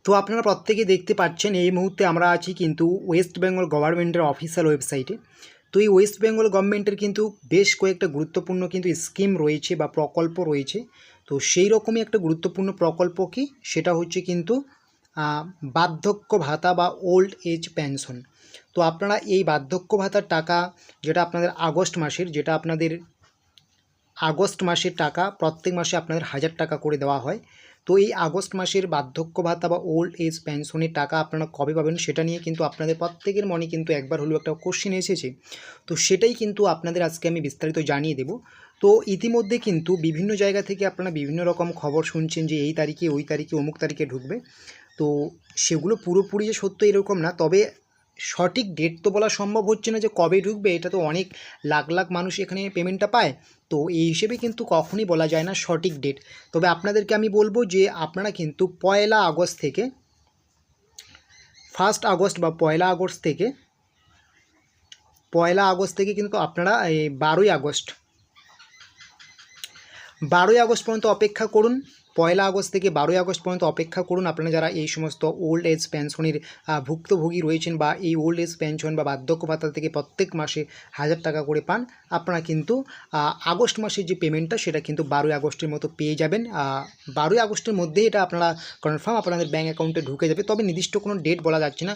তো আপনারা প্রত্যেকেই দেখতে পাচ্ছেন এই মুহূর্তে আমরা আছি কিন্তু ওয়েস্ট বেঙ্গল গভর্নমেন্টের অফিসিয়াল ওয়েবসাইটে। তো এই ওয়েস্ট বেঙ্গল গভর্নমেন্টের কিন্তু বেশ কয়েকটা গুরুত্বপূর্ণ কিন্তু স্কিম রয়েছে বা প্রকল্প রয়েছে। তো সেই রকমই একটা গুরুত্বপূর্ণ প্রকল্প কি, সেটা হচ্ছে কিন্তু বার্ধক্য ভাতা বা ওল্ড এজ পেনশন। তো আপনারা এই বার্ধক্য ভাতার টাকা, যেটা আপনাদের আগস্ট মাসের টাকা, প্রত্যেক মাসে আপনাদের 1000 টাকা করে দেওয়া হয়। তো এই আগস্ট মাসের বার্ধক্য ভাতা বা ওল্ড এজ পেনশনের টাকা আপনারা কবে পাবেন, সেটা নিয়ে কিন্তু আপনাদের প্রত্যেকের মনে কিন্তু একবার হলেও একটা কোশ্চেন এসেছে। তো সেটাই কিন্তু আপনাদের আজকে আমি বিস্তারিত জানিয়ে দেব। তো ইতিমধ্যে কিন্তু বিভিন্ন জায়গা থেকে আপনারা বিভিন্ন রকম খবর শুনছেন যে এই তারিখে, ওই তারিখে, অমুক তারিখে ঢুকবে। তো সেগুলো পুরোপুরি যে সত্য এরকম না, তবে সঠিক ডেট তো বলা সম্ভব হচ্ছে না যে কবে ঢুকবে। এটা তো অনেক লাখ লাখ মানুষ এখানে পেমেন্টটা পায়। তো এই হিসেবে কিন্তু কখনই বলা যায় না সঠিক ডেট। তবে আপনাদেরকে আমি বলবো যে আপনারা কিন্তু 1 আগস্ট থেকে 1 আগস্ট বা 1 আগস্ট থেকে কিন্তু আপনারা এই 12ই আগস্ট পর্যন্ত অপেক্ষা করুন। 1 আগস্ট থেকে 12ই আগস্ট পর্যন্ত অপেক্ষা করুন। আপনারা যারা এই সমস্ত ওল্ড এজ পেনশনের ভুক্তভোগী রয়েছেন বা এই ওল্ড এজ পেনশন বা বার্ধক্য ভাতা থেকে প্রত্যেক মাসে 1000 টাকা করে পান, আপনারা কিন্তু আগস্ট মাসের যে পেমেন্টটা সেটা কিন্তু 12ই আগস্টের মতো পেয়ে যাবেন। 12ই আগস্টের মধ্যেই এটা আপনারা কনফার্ম আপনাদের ব্যাঙ্ক অ্যাকাউন্টে ঢুকে যাবে। তবে নির্দিষ্ট কোনো ডেট বলা যাচ্ছে না।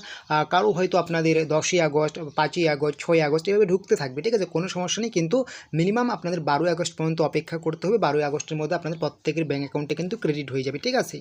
কারো হয়তো আপনাদের 10ই আগস্ট, 5ই আগস্ট, 6ই আগস্ট এভাবে ঢুকতে থাকবে, ঠিক আছে, কোনো সমস্যা নেই। কিন্তু মিনিমাম আপনাদের 12ই আগস্ট পর্যন্ত অপেক্ষা করতে হবে। 12ই আগস্টের মধ্যে আপনাদের প্রত্যেকের ব্যাঙ্ক অ্যাকাউন্টে কিন্তু ক্রেডিট হয়ে যাবে, ঠিক আছে।